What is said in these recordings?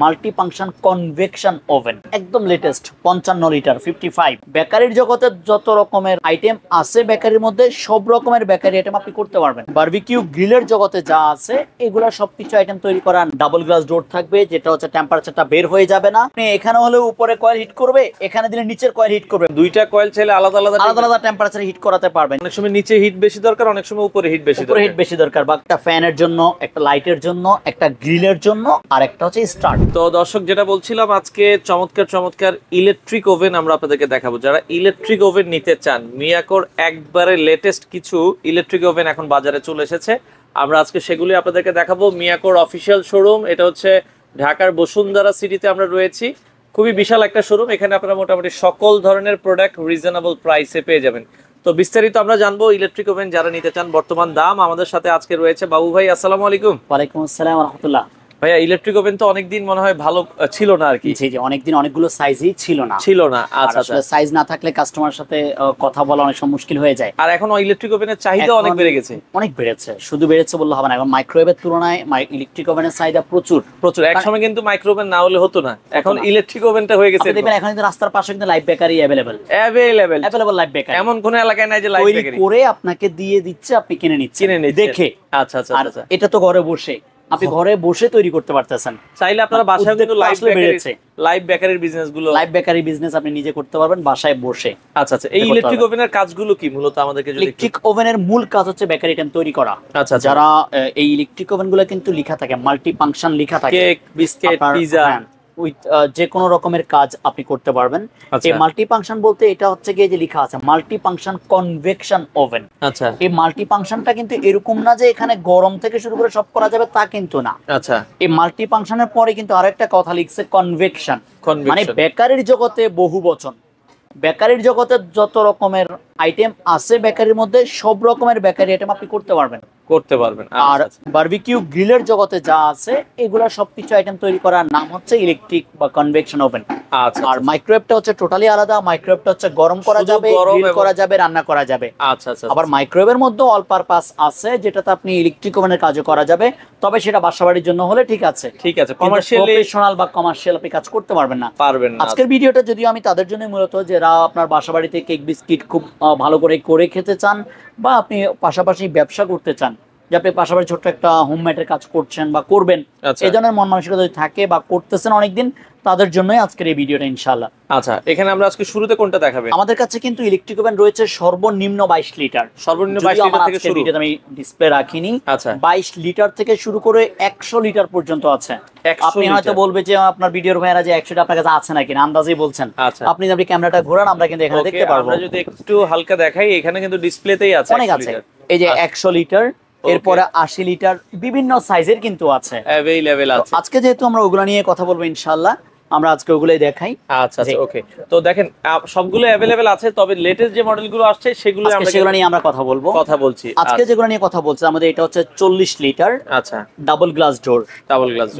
Multi function convection oven, একদম latest 55 litre 55। বেকারির জগতে যত রকমের আইটেম আছে বেকারির মধ্যে সব রকমের বেকারি আইটেম আপনি করতে পারবেন। বারবিকিউ গ্রিলের জগতে যা আছে এগুলা সবকিছু আইটেম তৈরি করা। ডাবল গ্লাস ডোর থাকবে, যেটা হচ্ছে টেম্পারেচারটা বের হয়ে যাবে না। আপনি এখানে হলে উপরে কয়েল হিট করবে, এখানে দিলে নিচের কয়েল হিট করবে। দুইটা কয়েল চাইলে আলাদা আলাদা টেম্পারেচারে হিট করাতে পারবেন। অনেক সময় নিচে হিট বেশি দরকার, অনেক সময় উপরে হিট বেশি দরকার। বা একটা ফ্যানের জন্য, একটা লাইটের জন্য, একটা গ্রিলের জন্য, আর একটা হচ্ছে স্টার্ট। তো দর্শক, যেটা বলছিলাম, আজকে চমৎকার ইলেকট্রিক ওভেন আমরা আপনাদেরকে দেখাবো। যারা ইলেকট্রিক ওভেন নিতে চান, মিয়াকোর একবারে লেটেস্ট কিছু ইলেকট্রিক ওভেন এখন বাজারে চলে এসেছে। আমরা আজকে সেগুলি আপনাদেরকে দেখাবো। মিয়াকোর অফিসিয়াল শোরুম, এটা হচ্ছে ঢাকার বসুন্ধরা সিটিতে আমরা রয়েছি। খুবই বিশাল একটা শোরুম, এখানে আপনারা মোটামুটি সকল ধরনের প্রোডাক্ট রিজনেবল প্রাইসে পেয়ে যাবেন। তো বিস্তারিত আমরা জানবো ইলেকট্রিক ওভেন যারা নিতে চান, বর্তমান দাম। আমাদের সাথে আজকে রয়েছে বাবু ভাই। আসসালামু আলাইকুম। ওয়ালাইকুম আসসালাম ওয়া রাহমাতুল্লাহ। ভাইয়া, ইলেকট্রিক ওভেন তো অনেকদিন মনে হয় ভালো ছিল না আর কি? জি, অনেকদিন অনেকগুলো সাইজই ছিল না। আচ্ছা, সাইজ না থাকলে কাস্টমারের সাথে কথা বলা অনেক সময় মুশকিল হয়ে যায়। আর এখন ইলেকট্রিক ওভেনের চাহিদা অনেক বেড়ে গেছে। অনেক বেড়েছে, শুধু বেড়েছে বললে হবে না। এখন মাইক্রোওয়েভের তুলনায় ইলেকট্রিক ওভেনের চাহিদা প্রচুর। একসময় কিন্তু মাইক্রোওভেন না হলে হতো না, এখন ইলেকট্রিক ওভেনটা হয়ে গেছে। দেখবেন এখন কিন্তু রাস্তার পাশে কিন্তু live bakery available live bakery. এমন কোন এলাকায় নাই যে লাইভ বেকারি করে আপনাকে দিয়ে দিচ্ছে, আপনি কিনে নিচ্ছেন দেখে। আচ্ছা। এটা তো ঘরে বসে, আপনি ঘরে বসে তৈরি করতে পারতেছেন। চাইলে আপনারা বাসায় কিন্তু লাইভ বেকারির বিজনেস আপনি নিজে করতে পারবেন বাসায় বসে। আচ্ছা। এই ইলেকট্রিক ওভেনের কাজগুলো কি মূলত আমাদেরকে? ইলেকট্রিক ওভেনের মূল কাজ হচ্ছে বেকারি আইটেম তৈরি করা। আচ্ছা। যারা এই ইলেকট্রিক ওভেনগুলো কিন্তু লেখা থাকে মাল্টি ফাংশন লেখা থাকে, কেক, বিস্কিট, পিজা, যে কোনো রকমের কাজ আপনি করতে পারবেন। এই মাল্টি ফাংশন বলতে এটা হচ্ছে গিয়ে যে লেখা আছে মাল্টি ফাংশন কনভেকশন ওভেন। আচ্ছা। এই মাল্টি ফাংশনটা কিন্তু এরকম না যে এখানে গরম থেকে শুরু করে সব করা যাবে, তা কিন্তু না। আচ্ছা। এই মাল্টি ফাংশনের পরে কিন্তু আরেকটা কথা লিখছে কনভেকশন, মানে বেকারির জগতে বহু বচন। বেকারির জগতে যত রকমের আইটেম আছে বেকারির মধ্যে সব রকমের বেকারি আইটেম আপনি করতে পারবেন। আর বারবিকিউ গ্রিলের জগতে যা আছে এগুলা সবকিছু আইটেম তৈরি করার নাম হচ্ছে ইলেকট্রিক বা কনভেকশন ওভেন। আর মাইক্রোওয়েভটা হচ্ছে টোটালি আলাদা। মাইক্রোওয়েভটা হচ্ছে গরম করা যাবে, গ্রিল করা যাবে, রান্না করা যাবে। আচ্ছা। আবার মাইক্রোওয়েভের মধ্যে অল পারপাস আছে, যেটাতে আপনি ইলেকট্রিক ওভেনের কাজও করা যাবে। তবে সেটা বাসাবাড়ির জন্য হলে ঠিক আছে। প্রফেশনাল বা কমার্শিয়াল আপনি কাজ করতে পারবেন না। আজকের ভিডিওটা যদিও আমি তাদের জন্য মূলত, যারা আপনার বাসাবাড়িতে কেক বিস্কিট খুব ভালো করে খেতে চান, বা আপনি পাশাপাশি ব্যবসা করতে চান, যে আপনি পাশাপাশি ছোট্ট একটা হোমমেডের কাজ করছেন বা করবেন, এই ধরনের মন মানসিকতা যদি থাকে বা করতেছেন অনেকদিন, তাদের জন্যই আজকের এই ভিডিওটা ইনশাআল্লাহ। আচ্ছা, এখানে আমরা আজকে শুরুতে কোনটা দেখাবে? আমাদের কাছে কিন্তু ইলেকট্রিক ওভেন রয়েছে সর্বনিম্ন 22 লিটার। সর্বনিম্ন 22 লিটার থেকে শুরু। ভিডিওতে আমি ডিসপ্লে রাখিনি। আচ্ছা। 22 লিটার থেকে শুরু করে 100 লিটার পর্যন্ত আছে। আপনি হয়তো বলবে যে আপনার ভিডিওর ভাইরা যে 100টা আপনার কাছে আছে নাকি, আন্দাজেই বলছেন। আপনি যদি ক্যামেরাটা ঘোরান, আমরা কিন্তু এখানে দেখতে পারবো। আমরা যদি একটু হালকা দেখাই, এখানে কিন্তু ডিসপ্লেতেই আছে অনেক আছে। এই যে 100 লিটার, এরপরে 80 লিটার, বিভিন্ন সাইজের কিন্তু আছে, अवेलेबल আছে। আজকে যেহেতু আমরা ওগুলা নিয়ে কথা বলবো ইনশাআল্লাহ, আমরা আজকে ওগুলাই দেখাই। আচ্ছা, ওকে। তো দেখেন, সবগুলো अवेलेबल আছে, তবে লেটেস্ট যে মডেলগুলো আসছে সেগুলো নিয়ে আমরা কথা বলছি। আজকে যেগুলো নিয়ে কথা বলছি, আমাদের এটা হচ্ছে 40 লিটার। আচ্ছা। Double glass door.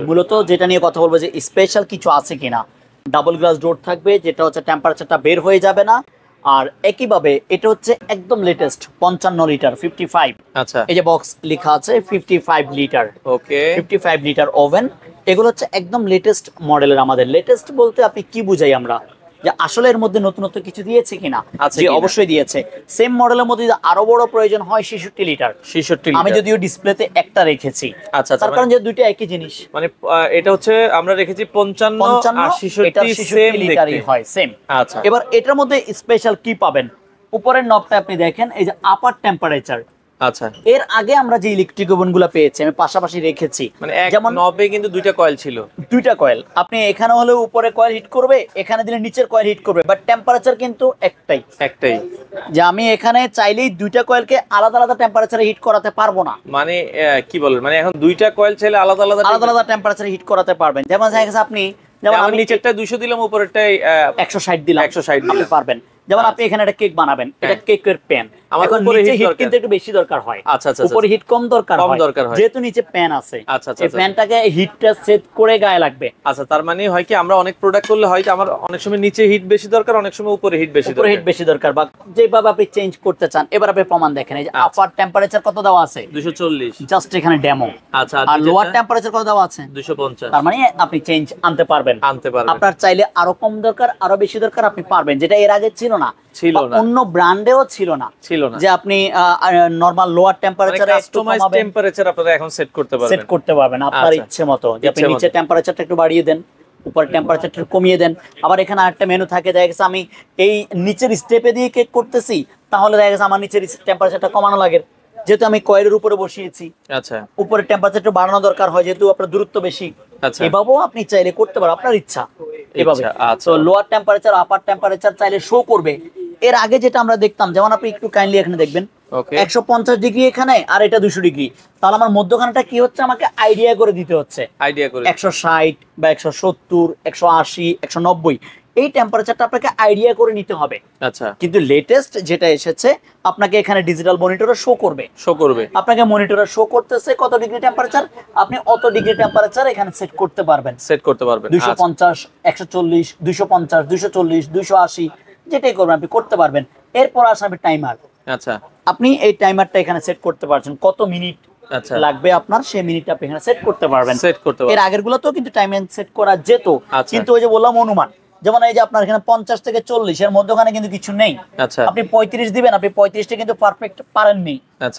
মূলত যেটা নিয়ে কথা বলবো যে স্পেশাল কিছু আছে কিনা। ডাবল গ্লাস ডোর থাকবে, যেটা হচ্ছে টেম্পারেচারটা বের হয়ে যাবে না। আর একইভাবে এটা হচ্ছে একদম লেটেস্ট 55 লিটার 55। আচ্ছা। এই যে বক্স লেখা আছে 55 লিটার। ওকে। 55 লিটার ওভেন, এগুলো হচ্ছে একদম লেটেস্ট মডেলের। আমাদের লেটেস্ট বলতে আপনি কি বুঝাই আমরা, যে আসলে এর মধ্যে নতুনত্ব কিছু দিয়েছে কিনা? জি, অবশ্যই দিয়েছে। সেম মডেলের মধ্যে যদি আরো বড় প্রয়োজন হয় 66 লিটার। আমি যদিও ডিসপ্লেতে একটা রেখেছি। আচ্ছা। তার কারণ যে দুইটা একই জিনিস, মানে এটা হচ্ছে আমরা রেখেছি 55 আর 66 সেম লিটারই হয়, সেম। আচ্ছা। এবার এটার মধ্যে স্পেশাল কি পাবেন? উপরের নবটা আপনি দেখেন, এই যে আপার টেম্পারেচার। আচ্ছা। এর আগে আমরা যে ইলেকট্রিক ওভেনগুলো পেয়েছি আমি পাশাপাশি রেখেছি, মানে যেমন নবে কিন্তু দুইটা কয়েল ছিল। দুইটা কয়েল, আপনি এখানে হলে উপরে কয়েল হিট করবে, এখানে দিলে নিচের কয়েল হিট করবে, বাট টেম্পারেচার কিন্তু একটাই। যে আমি এখানে চাইলেই দুইটা কয়েলকে আলাদা আলাদা টেম্পারেচারে হিট করাতে পারবো না। মানে কি বলেন, মানে এখন দুইটা কয়েল চাইলে আলাদা আলাদা টেম্পারেচারে হিট করাতে পারবেন। যেমন আপনি, যেমন আমি নিচেরটা 200 দিলাম, উপরেরটাই 160 দিলাম, 160 আপনি পারবেন। যেমন আপনি এখানে একটা কেক বানাবেন, এটা কেকের প্যান, আমার উপরে হিট কিন্তু একটু বেশি দরকার হয়। আচ্ছা আচ্ছা, উপরে হিট কম দরকার হয় যেহেতু নিচে প্যান আছে। আচ্ছা আচ্ছা, এই প্যানটাকে হিটটা সেট করে গায়ে লাগবে। আচ্ছা, তার মানে হয় কি আমরা অনেক প্রোডাক্ট করলে হয়তো আমার অনেক সময় নিচে হিট বেশি দরকার, অনেক সময় উপরে হিট বেশি দরকার। উপরে হিট বেশি দরকার বা যেভাবে আপনি চেঞ্জ করতে চান। এবার আপনি প্রমাণ দেখেন, এই যে আপার টেম্পারেচার কত দেওয়া আছে 240, জাস্ট এখানে ডেমো। আচ্ছা, আর লোয়ার টেম্পারেচার কত দেওয়া আছে 250। তার মানে আপনি চেঞ্জ আনতে পারবেন। আপনার চাইলে আরো কম দরকার, আরো বেশি দরকার, আপনি পারবেন, যেটা এর আগে ছিল না, অন্য ব্র্যান্ডেও ছিল না যে আপনি নরমাল লোয়ার টেম্পারেচারে কাস্টমাইজ টেম্পারেচার আপনারা এখন সেট করতে পারবেন আপনার ইচ্ছে মতো, যে আপনি নিচে টেম্পারেচারটা একটু বাড়িয়ে দেন, উপরে টেম্পারেচারটা কমিয়ে দেন। আবার এখানে আরেকটা মেনু থাকে, দেখা গেছে আমি এই নিচের স্টেপে দিয়ে কেক করতেছি, তাহলে দেখা গেছে আমার নিচের টেম্পারেচারটা কমানো লাগে, যেহেতু আমি কয়েলের উপরে বসিয়েছি। আচ্ছা, উপরে টেম্পারেচারটা বাড়ানো দরকার হয় যেহেতু আপনার দূরত্ব বেশি। এভাবেও আপনি চাইলে করতে পারেন, আপনার ইচ্ছা এভাবে। তো লোয়ার টেম্পারেচার আপার টেম্পারেচার চাইলে শো করবে। এর আগে যেটা আমরা দেখতাম, যেমন আপনি একটু কাইন্ডলি এখানে দেখবেন 150 ডিগ্রি এখানে আর এটা 200 ডিগ্রি, তাহলে আমার মধ্যখানটা কি হচ্ছে, আমাকে আইডিয়া করে দিতে হচ্ছে 160 বা 170, 180, 190 এই টেম্পারেচারটা আপনাকে আইডিয়া করে নিতে হবে। আচ্ছা, কিন্তু লেটেস্ট যেটা এসেছে, আপনাকে এখানে ডিজিটাল মনিটরে শো করবে। আপনাকে মনিটরে শো করতেছে কত ডিগ্রি টেম্পারেচার, আপনি অত ডিগ্রি টেম্পারেচার এখানে সেট করতে পারবেন। 250, 140, 250, 240, 280 যেটাই করবেন আপনি করতে পারবেন। এরপর আসবে টাইমার। আচ্ছা, আপনি এই টাইমারটা এখানে সেট করতে পারছেন, কত মিনিট লাগবে আপনার, সেই মিনিটটা আপনি এখানে সেট করতে পারবেন। এর আগের গুলোতেও কিন্তু টাইম সেট করা যেত, কিন্তু ওই যে বললাম অনুমান, যেমন এই যে আপনার এখানে 50 থেকে 40 এর মধ্যখানে কিন্তু কিছু নেই। আপনি 35 দিবেন, আপনি 35টা কিন্তু পারফেক্ট পারেননি,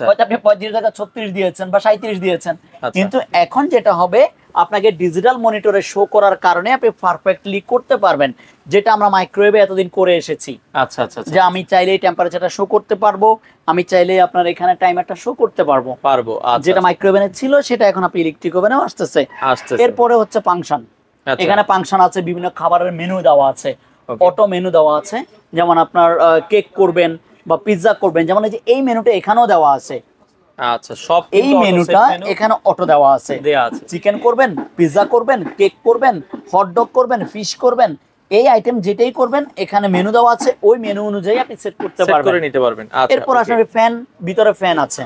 হয়তো আপনি 35 থেকে 36 দিয়েছেন বা 37 দিয়েছেন। কিন্তু এখন যেটা হবে, আপনাকে ডিজিটাল মনিটরে শো করার কারণে আপনি পারফেক্টলি করতে পারবেন, যেটা আমরা মাইক্রোওয়েভে এতদিন করে এসেছি। আচ্ছা আচ্ছা, যে আমি চাইলে টেম্পারেচারটা শো করতে পারবো, আমি চাইলে আপনার এখানে টাইমারটা শো করতে পারবো। যেটা মাইক্রোওয়েভে ছিল সেটা এখন আপনি ইলেকট্রিক ওভেনেও আসতেছে। এরপরে হচ্ছে ফাংশন। এখানে ফাংশন আছে, বিভিন্ন খাবারের মেনু দেওয়া আছে, অটো মেনু দেওয়া আছে, যেমন আপনার কেক করবেন বা পিৎজা করবেন, যেমন এই যে এই মেনুটা এখানেও দেওয়া আছে। আচ্ছা, সব এই মেনুটা এখানে অটো দেওয়া আছে। চিকেন করবেন, পিৎজা করবেন, কেক করবেন, হটডগ করবেন, ফিশ করবেন, এই আইটেম যেটাই করবেন এখানে মেনু দেওয়া আছে, ওই মেনু অনুযায়ী আপনি সেট করতে পারবেন। এরপর আসলে ফ্যান, ভিতরে ফ্যান আছে,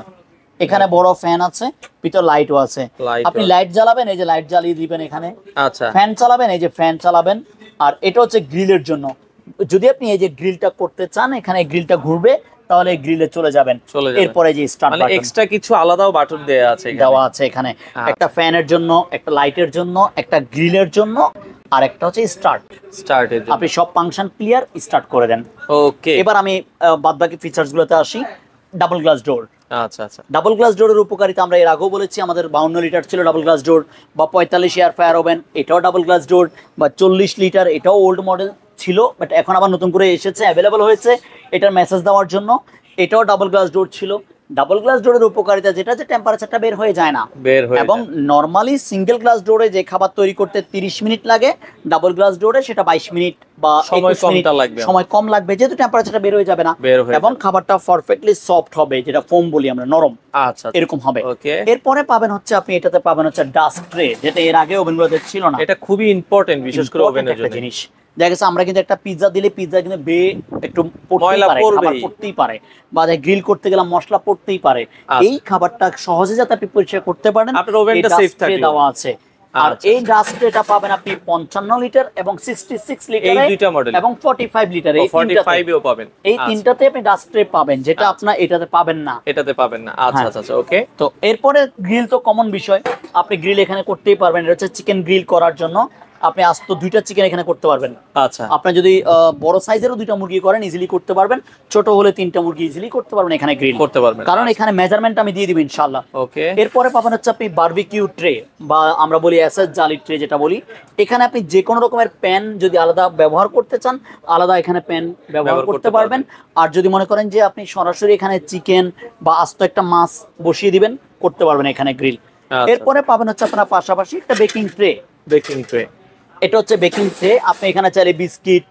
এখানে বড় ফ্যান আছে, ভিতর লাইটও আছে। আপনি লাইট জ্বালাবেন, এই যে লাইট জ্বালিয়ে দিবেন এখানে। আচ্ছা, ফ্যান চালাবেন, এই যে ফ্যান চালাবেন। আর এটা হচ্ছে গ্রিলের জন্য, যদি আপনি এই যে গ্রিলটা করতে চান, এখানে গ্রিলটা ঘুরবে, তাহলে গ্রিলে চলে যাবেন। এরপরে যে স্টার্ট বাটন, এক্সট্রা কিছু আলাদাও বাটন দেওয়া আছে এখানে, একটা ফ্যানের জন্য, একটা লাইটের জন্য, একটা গ্রিলের জন্য, আর একটা হচ্ছে স্টার্টের জন্য। আপনি সব ফাংশন ক্লিয়ার স্টার্ট করে দেন। ওকে, এবার আমি বাদবাকি ফিচারস গুলোতে আসি। Double glass door. আচ্ছা আচ্ছা, ডাবল গ্লাস ডোরের উপকারিতা আমরা এর আগেও বলেছি, আমাদের 52 লিটার ছিল ডাবল গ্লাস ডোর, বা 45 এয়ার ফায়ার ওভেন এটাও ডাবল গ্লাস ডোর, বা 40 লিটার এটাও ওল্ড মডেল ছিল, বাট এখন আবার নতুন করে এসেছে, অ্যাভেলেবল হয়েছে এটার মেসেজ দেওয়ার জন্য। এটাও ডাবল গ্লাস ডোর ছিল। ডাবল গ্লাস ডোরের উপকারিতা যেটা, যে টেম্পারেচারটা বের হয়ে যায় না, এবং নরমালি সিঙ্গেল গ্লাস ডোরে যে খাবার তৈরি করতে 30 মিনিট লাগে, ডাবল গ্লাস ডোরে সেটা 22 মিনিট বা 21 মিনিট সময় কম লাগবে, যেহেতু টেম্পারেচারটা বের হয়ে যাবে না, এবং খাবারটা পারফেক্টলি সফট হবে, যেটা ফোম বলি আমরা, নরম। আচ্ছা, এরকম হবে। এরপরে পাবেন হচ্ছে, আপনি এটাতে পাবেন হচ্ছে ডাস্ট ট্রে, যেটা এর আগে ওভেনগুলোতে ছিল না। এটা খুবই ইম্পর্টেন্ট, বিশেষ করে ওভেনের জন্য জিনিস। দেখা গেছে আমরা কিন্তু একটা পিৎজা দিলে, পিৎজা কিন্তু একটু পড়তেই পারে, বা গ্রিল করতে গেলে মশলা পড়তেই পারে। এই খাবারটা সহজে যাতে আপনি পরিষ্কার করতে পারেন, আপনার ওভেনটা সেফ থাকে দেওয়া আছে। আর এই ডাস্ট ট্রেটা পাবেন আপনি 55 লিটার এবং 66 লিটার, এই দুইটা মডেল, এবং 45 লিটার, এই 45 এও পাবেন। এই তিনটাতে আপনি ডাস্ট ট্রে পাবেন, যেটা আপনার এটাতে পাবেন না। আচ্ছা আচ্ছা, ওকে। তো এরপরে গ্রিল তো কমন বিষয়, আপনি গ্রিল এখানে করতেই পারবেন। এটা হচ্ছে চিকেন গ্রিল করার জন্য, আপনি আস্ত 2টা চিকেন এখানে করতে পারবেন। আচ্ছা, আপনি যদি বড় সাইজেরও 2টা মুরগি করেন ইজিলি করতে পারবেন, ছোট হলে 3টা মুরগি ইজিলি করতে পারবেন, এখানে গ্রিল করতে পারবেন, কারণ এখানে মেজারমেন্ট আমি দিয়ে দিব ইনশাআল্লাহ। ওকে, এরপরে পাবেন হচ্ছে আপনি বারবিকিউ ট্রে, বা আমরা বলি এসএস জালি ট্রে যেটা বলি। এখানে আপনি যে কোনো রকমের প্যান যদি আলাদা ব্যবহার করতে চান, আলাদা এখানে প্যান ব্যবহার করতে পারবেন। আর যদি মনে করেন যে আপনি সরাসরি এখানে চিকেন বা আস্ত একটা মাছ বসিয়ে দিবেন, করতে পারবেন এখানে গ্রিল। এরপরে পাবেন হচ্ছে আপনার পাশাপাশি একটা বেকিং ট্রে। এটা হচ্ছে বেকিং ট্রে, আপনি এখানে চাইলে বিস্কিট,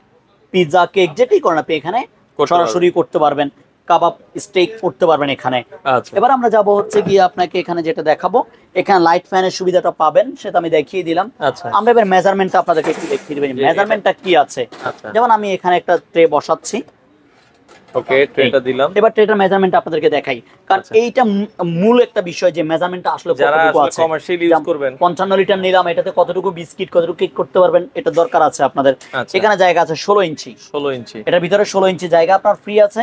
পিৎজা, কেক যেটাই করেন আপনি এখানে সরাসরি করতে পারবেন, কাবাব, স্টেক করতে পারবেন এখানে। এবার আমরা যাব হচ্ছে গিয়ে আপনাকে এখানে যেটা দেখাবো, এখানে লাইট ফ্যানের সুবিধাটা পাবেন, সেটা আমি দেখিয়ে দিলাম। আমরা এবার মেজারমেন্টটা আপনাদেরকে একটু দেখিয়ে দিবেন, মেজারমেন্টটা কি আছে। যেমন আমি এখানে একটা ট্রে বসাচ্ছি, ওকে, ট্রেটা দিলাম। এবার ট্রেটার মেজারমেন্ট আপনাদেরকে দেখাই, কারণ এইটা মূল একটা বিষয় যে মেজারমেন্টটা আসলে কতটুকু আছে। কমার্শিয়াল ইউজ করবেন 55 লিটার নিলাম, এটাতে কতটুকু বিস্কিট কতটুকু কেক করতে পারবেন এটা দরকার আছে আপনাদের। এখানে জায়গা আছে 16 ইঞ্চি, 16 ইঞ্চি, এটার ভিতরে 16 ইঞ্চি জায়গা আপনার ফ্রি আছে।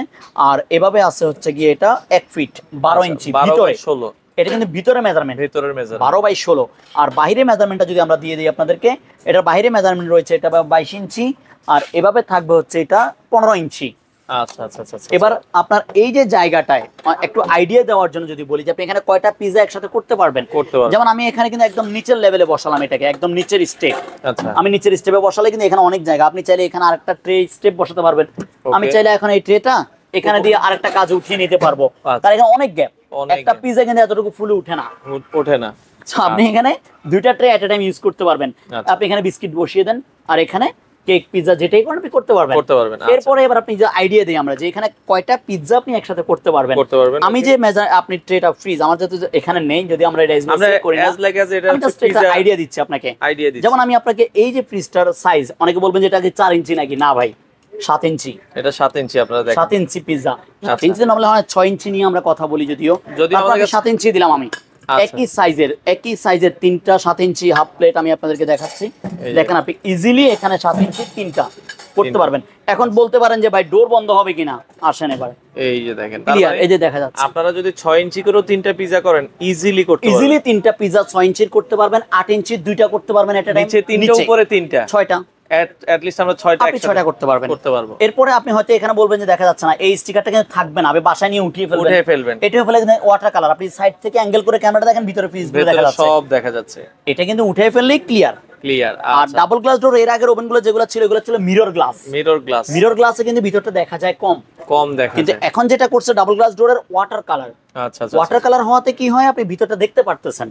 আর এভাবে আছে হচ্ছে গিয়ে এটা 1 ফিট 12 ইঞ্চি ভিতরে 16, এটা কিন্তু ভিতরে মেজারমেন্ট, ভিতরের মেজারমেন্ট 12/16। আর বাইরে মেজারমেন্টটা যদি আমরা দিয়ে দিই আপনাদেরকে, এটার বাইরে মেজারমেন্ট রয়েছে এটা 22 ইঞ্চি, আর এভাবে থাকবে হচ্ছে এটা 15 ইঞ্চি। আচ্ছা আচ্ছা আচ্ছা। এবার আপনার এই যে জায়গাটায় একটু আইডিয়া দেওয়ার জন্য যদি বলি যে আপনি এখানে কয়টা পিজা একসাথে করতে পারবেন। যেমন আমি এখানে কিন্তু একদম নিচের লেভেলে বসালাম, এটাকে একদম নিচের স্টেপ। আচ্ছা, আমি নিচের স্টেপে বসালে কিন্তু এখানে অনেক জায়গা, আপনি চাইলে এখানে আরেকটা ট্রে স্টেপ বসাতে পারবেন। আমি চাইলে এখন এই ট্রেটা এখানে দিয়ে আরেকটা কাজ উঠিয়ে নিতে পারবো। তার এখানে অনেক গ্যাপ, একটা পিজা কিন্তু এতটুকু ফুলে উঠে না, ওঠে না। আপনি এখানে দুইটা ট্রে এট এ টাইম ইউজ করতে পারবেন। আপনি এখানে বিস্কিট বসিয়ে দেন, আর এখানে কেক পিৎজা যেটাই করেন আপনি করতে পারবেন। এরপরে এবার আপনি যে আইডিয়া দেই আমরা যে এখানে কয়টা পিৎজা আপনি একসাথে করতে পারবেন। আমি যে মেজার আপনি ট্রেটা ফ্রিজ আমার যাতে এখানে নেই, যদি আমরা এটা করি না, আমি জাস্ট একটা আইডিয়া দিচ্ছি আপনাকে। যেমন আমি আপনাকে এই যে ফ্রিজটার সাইজ, অনেকে বলবেন যে এটা কি 4 ইঞ্চি নাকি, না ভাই 7 ইঞ্চি। এটা 7 ইঞ্চি, আপনারা দেখেন 7 ইঞ্চি পিৎজা। 7 ইঞ্চি না হলে হয় 6 ইঞ্চি নিয়ে আমরা কথা বলি, যদিও আপনাকে 7 ইঞ্চি দিলাম আমি। একই সাইজের তিনটা 7 ইঞ্চি হাফ প্লেট আমি আপনাদেরকে দেখাচ্ছি। দেখেন আপনি ইজিলি এখানে 7 ইঞ্চি তিনটা করতে পারবেন। এখন বলতে পারেন যে ভাই ডোর বন্ধ হবে কিনা, আসেন এবার এই যে দেখেন ক্লিয়ার, এই যে দেখা যাচ্ছে। আপনারা যদি 6 ইঞ্চি করেও তিনটা পিজা করেন ইজিলি করতে পারবেন। ইজিলি তিনটা পিজা 6 ইঞ্চির করতে পারবেন, 8 ইঞ্চির দুইটা করতে পারবেন এটা টাইম, নিচে তিনটা উপরে তিনটা 6টা at least আমরা 6টা আপনি 6টা করতে পারবো। এরপরে আপনি হয়তো এখানে বলবেন যে দেখা যাচ্ছে না, এই স্টিকারটা কিন্তু থাকবে না, আপনি বাসায় নিয়ে উঠিয়ে ফেলবেন। এটা হলে কিন্তু ওয়াটার কালার, আপনি সাইড থেকে অ্যাঙ্গেল করে ক্যামেরা দেখেন, ভিতরে ফ্রিজ দেখা যাচ্ছে, সব দেখা যাচ্ছে। এটা কিন্তু উঠিয়ে ফেললেই ক্লিয়ার। আর ডাবল গ্লাস ডোর এর আগের ওভেনগুলো যেগুলো ছিল এগুলো ছিল মিরর গ্লাসে কিন্তু ভিতরটা দেখা যায় কম দেখা, কিন্তু এখন যেটা করছে ডাবল গ্লাস ডোরের ওয়াটার কালার। আচ্ছা, ওয়াটার কালার হওয়াতে কি হয়, আপনি ভিতরটা দেখতে পারতেছেন।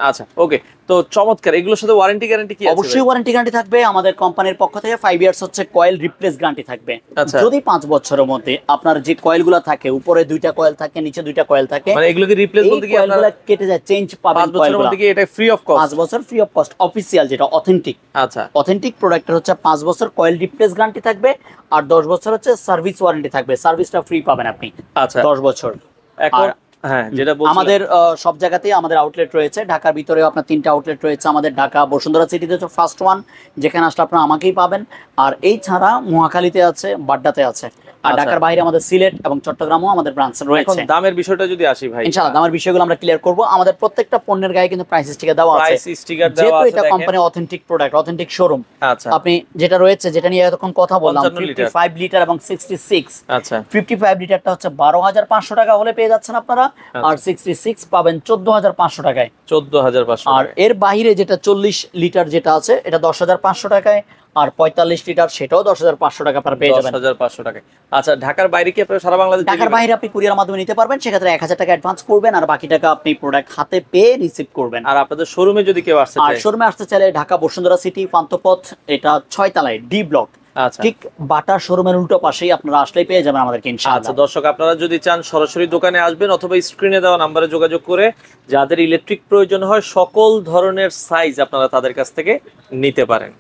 আচ্ছা, ওকে, তো চমৎকার। এগুলোর সাথে ওয়ারেন্টি গ্যারান্টি কি আছে? অবশ্যই ওয়ারেন্টি গ্যারান্টি থাকবে আমাদের কোম্পানির পক্ষ থেকে। 5 ইয়ার্স হচ্ছে কয়েল রিপ্লেস গ্যারান্টি থাকবে। যদি 5 বছরের মধ্যে আপনার যে কয়েলগুলো থাকে, উপরে 2টা কয়েল থাকে, নিচে 2টা কয়েল থাকে, মানে এগুলোকে রিপ্লেস বলতে কি আপনারা কেটে যায়, চেঞ্জ পাবেন 5 বছরের মধ্যে, কি এটা ফ্রি অফ কস্ট? 5 বছর ফ্রি অফ কস্ট, অফিশিয়াল যেটা অথেন্টিক। আচ্ছা, অথেন্টিক প্রোডাক্টের হচ্ছে 5 বছর কয়েল রিপ্লেস গ্যারান্টি থাকবে, আর 10 বছর হচ্ছে সার্ভিস ওয়ারেন্টি থাকবে। সার্ভিসটা ফ্রি পাবেন আপনি। আচ্ছা, 10 বছর। এখন হ্যাঁ, যেটা বলছিলাম আমাদের সব জায়গাতেই আমাদের আউটলেট রয়েছে। ঢাকার ভিতরেও আপনার 3টা আউটলেট রয়েছে আমাদের। ঢাকা বসুন্ধরা সিটিতে হচ্ছে ফার্স্ট ওয়ান, যেখানে আসলে আপনারা আমাকেই পাবেন। আর এই ছাড়া মহাখালীতে আছে, বাড্ডাতে আছে। আর ঢাকার বাইরে আমাদের সিলেট এবং চট্টগ্রামও আমাদের ব্রাঞ্চ রয়েছে। এখন দামের বিষয়টা যদি আসি ভাই, ইনশাআল্লাহ দামের বিষয়গুলো আমরা ক্লিয়ার করব। আমাদের প্রত্যেকটা পণ্যের গায়ে কিন্তু প্রাইস স্টিকার দেওয়া আছে, যেহেতু এটা company authentic product, authentic showroom. আচ্ছা, আপনি যেটা রয়েছে, যেটা নিয়ে এতক্ষণ কথা বললাম, 55 লিটার এবং 66। আচ্ছা, 55 লিটারটা হচ্ছে 12,500 টাকা হলে পেয়ে যাচ্ছেন আপনারা, আর 66 পাবেন 14,500 টাকায়। 14,500। আর এর বাইরে যেটা 40 লিটার যেটা আছে, এটা 10,500 টাকায়। আর 45 লিটার সেটাও 10,500 টাকা পার পেয়ে যাবেন। 10,500 টাকা। আচ্ছা, ঢাকার বাইরে কি আপনারা সারা বাংলাদেশে? ঢাকার বাইরে আপনি কুরিয়ার মাধ্যমে নিতে পারবেন, সেক্ষেত্রে 1,000 টাকা অ্যাডভান্স করবেন, আর বাকি টাকা আপনি প্রোডাক্ট হাতে পেয়ে রিসিভ করবেন। আর আপনাদের শোরুমে যদি কেউ আসতে চায়? আর শোরুমে আসতে চাইলে ঢাকা বসুন্ধরা সিটি পান্থপথ, এটা 6 তলায় ডি ব্লক, ঠিক বাটা শোরুমের উল্টো পাশেই আপনারা আসলেই পেয়ে যাবেন আমাদেরকে ইনশাআল্লাহ। আচ্ছা দর্শক, আপনারা যদি চান সরাসরি দোকানে আসবেন, অথবা স্ক্রিনে দেওয়া নম্বরে যোগাযোগ করে যাদের ইলেকট্রিক প্রয়োজন হয় সকল ধরনের সাইজ আপনারা তাদের কাছ থেকে নিতে পারেন।